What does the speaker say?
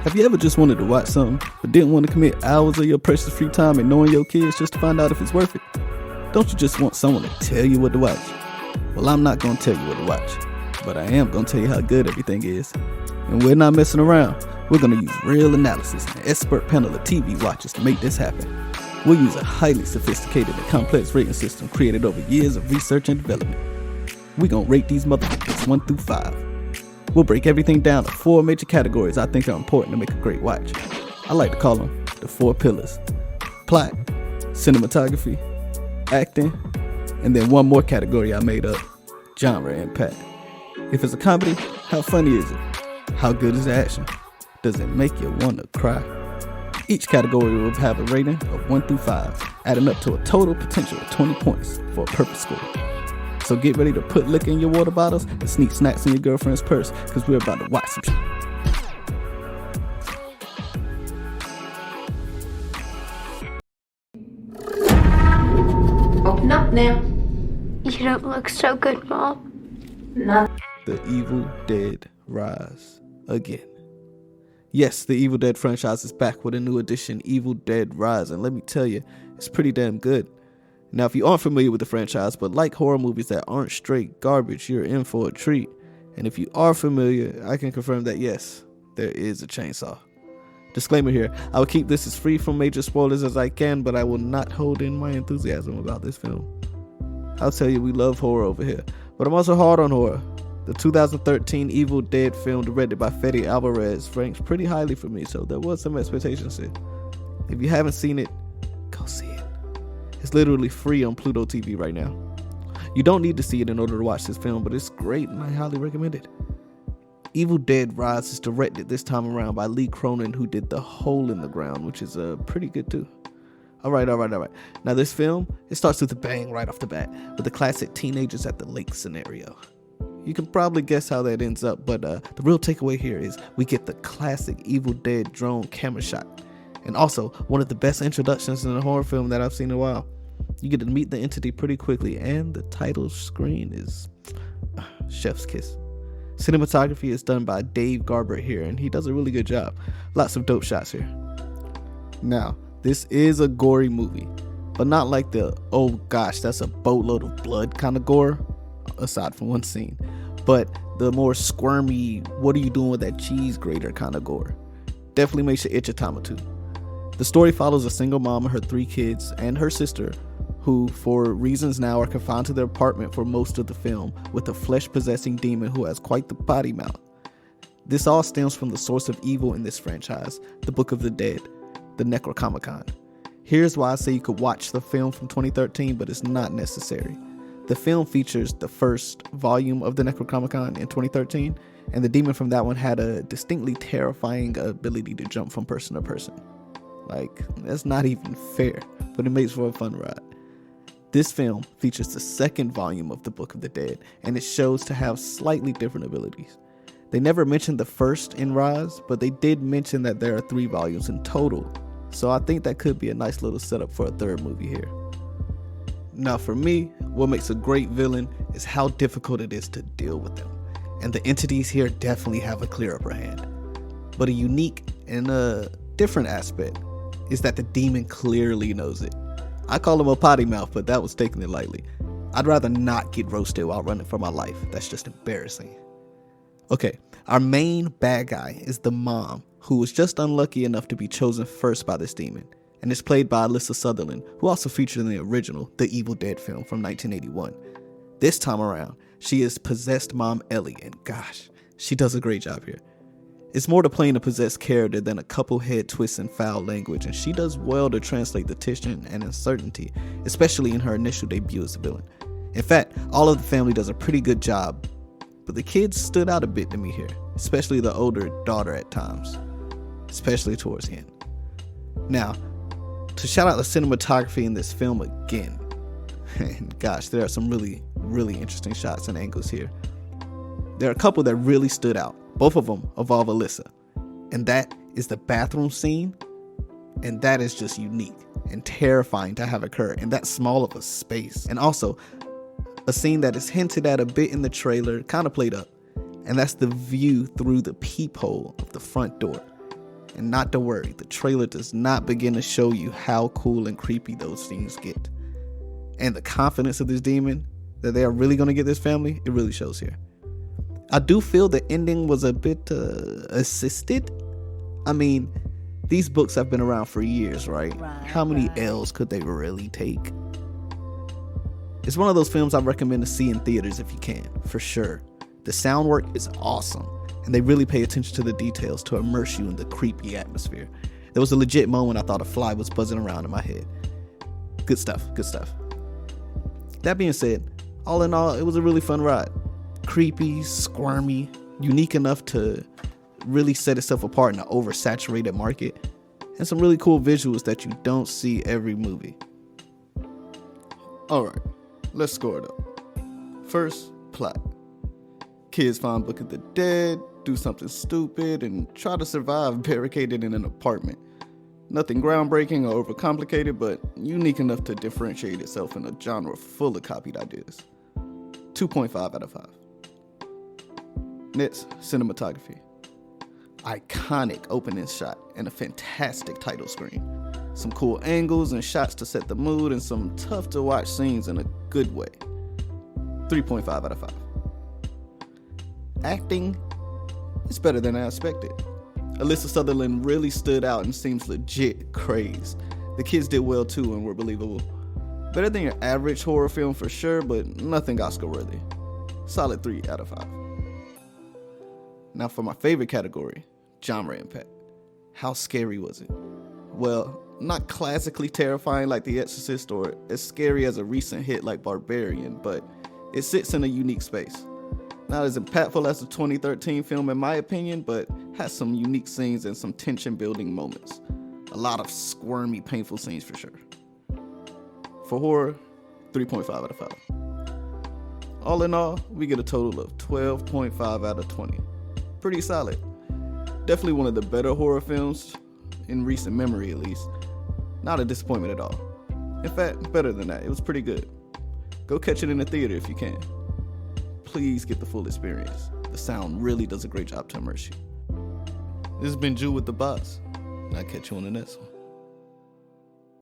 Have you ever just wanted to watch something, but didn't want to commit hours of your precious free time ignoring your kids just to find out if it's worth it? Don't you just want someone to tell you what to watch? Well, I'm not going to tell you what to watch, but I am going to tell you how good everything is. And we're not messing around. We're going to use real analysis and an expert panel of TV watchers to make this happen. We'll use a highly sophisticated and complex rating system created over years of research and development. We're going to rate these motherfuckers 1 through 5. We'll break everything down to 4 major categories I think are important to make a great watch. I like to call them the 4 pillars: plot, cinematography, acting, and then one more category I made up: genre impact. If it's a comedy, how funny is it? How good is the action? Does it make you want to cry? Each category will have a rating of 1 through 5, adding up to a total potential of 20 points for a perfect score. So get ready to put liquor in your water bottles and sneak snacks in your girlfriend's purse, because we're about to watch some shit. Open up now. You don't look so good, Mom. No. The Evil Dead Rise again. Yes, the Evil Dead franchise is back with a new edition, Evil Dead Rise, and let me tell you, it's pretty damn good. Now, if you aren't familiar with the franchise but like horror movies that aren't straight garbage, you're in for a treat. And if you are familiar, I can confirm that yes, there is a chainsaw. Disclaimer here, I will keep this as free from major spoilers as I can, but I will not hold in my enthusiasm about this film. I'll tell you, we love horror over here, but I'm also hard on horror. The 2013 Evil Dead film, directed by Fede Alvarez, ranks pretty highly for me, so there was some expectations here. If you haven't seen it, go see it. It's literally free on Pluto TV right now. You don't need to see it in order to watch this film, but it's great and I highly recommend it. Evil Dead Rise is directed this time around by Lee Cronin, who did The Hole in the Ground, which is pretty good too. Alright. Now this film, it starts with a bang right off the bat, with the classic teenagers at the lake scenario. You can probably guess how that ends up, but the real takeaway here is we get the classic Evil Dead drone camera shot. And also, one of the best introductions in a horror film that I've seen in a while. You get to meet the entity pretty quickly, and the title screen is chef's kiss. Cinematography is done by Dave Garber here, and he does a really good job. Lots of dope shots here. Now, this is a gory movie, but not like the, oh gosh, that's a boatload of blood kind of gore, aside from one scene, but the more squirmy, what are you doing with that cheese grater kind of gore. Definitely makes you itch a time or two. The story follows a single mom and her 3 kids and her sister, who for reasons now are confined to their apartment for most of the film with a flesh-possessing demon who has quite the potty mouth. This all stems from the source of evil in this franchise, the Book of the Dead, the Necronomicon. Here's why I say you could watch the film from 2013, but it's not necessary. The film features the first volume of the Necronomicon in 2013, and the demon from that one had a distinctly terrifying ability to jump from person to person. Like, that's not even fair, but it makes for a fun ride. This film features the second volume of the Book of the Dead, and it shows to have slightly different abilities. They never mentioned the first in Rise, but they did mention that there are 3 volumes in total, so I think that could be a nice little setup for a third movie here. Now for me, what makes a great villain is how difficult it is to deal with them, and the entities here definitely have a clear upper hand. But a unique and a different aspect is that the demon clearly knows it. I call him a potty mouth, but that was taking it lightly. I'd rather not get roasted while running for my life. That's just embarrassing. Okay, our main bad guy is the mom, who was just unlucky enough to be chosen first by this demon, and is played by Alyssa Sutherland, who also featured in the original The Evil Dead film from 1981. This time around, she is possessed mom Ellie, and gosh, she does a great job here. It's more to playing a possessed character than a couple head twists and foul language, and she does well to translate the tension and uncertainty, especially in her initial debut as a villain. In fact, all of the family does a pretty good job, but the kids stood out a bit to me here, especially the older daughter at times, especially towards the end. Now, to shout out the cinematography in this film again, and gosh, there are some really interesting shots and angles here. There are a couple that really stood out. Both of them involve Alyssa, and that is the bathroom scene, and that is just unique and terrifying to have occur in that small of a space. And also, a scene that is hinted at a bit in the trailer, kind of played up, and that's the view through the peephole of the front door. And not to worry, the trailer does not begin to show you how cool and creepy those things get. And the confidence of this demon, that they are really going to get this family, it really shows here. I do feel the ending was a bit assisted. I mean, these books have been around for years, right? How many L's could they really take? It's one of those films I recommend to see in theaters if you can, for sure. The sound work is awesome, and they really pay attention to the details to immerse you in the creepy atmosphere. There was a legit moment I thought a fly was buzzing around in my head. Good stuff, good stuff. That being said, all in all, it was a really fun ride. Creepy, squirmy, unique enough to really set itself apart in an oversaturated market, and some really cool visuals that you don't see every movie. Alright, let's score it up. First, plot. Kids find Book of the Dead, do something stupid, and try to survive barricaded in an apartment. Nothing groundbreaking or overcomplicated, but unique enough to differentiate itself in a genre full of copied ideas. 2.5 out of 5. Next, cinematography. Iconic opening shot and a fantastic title screen. Some cool angles and shots to set the mood, and some tough to watch scenes in a good way. 3.5 out of 5. Acting is better than I expected. Alyssa Sutherland really stood out and seems legit crazed. The kids did well too and were believable. Better than your average horror film for sure, but nothing Oscar worthy. Solid 3 out of 5. Now for my favorite category, genre impact. How scary was it? Well, not classically terrifying like The Exorcist or as scary as a recent hit like Barbarian, but it sits in a unique space. Not as impactful as the 2013 film in my opinion, but has some unique scenes and some tension building moments. A lot of squirmy, painful scenes for sure. For horror, 3.5 out of 5. All in all, we get a total of 12.5 out of 20. Pretty solid. Definitely one of the better horror films in recent memory at least. Not a disappointment at all. In fact, better than that. It was pretty good. Go catch it in the theater if you can. Please get the full experience. The sound really does a great job to immerse you. This has been Jew with the Boss. I'll catch you on the next one.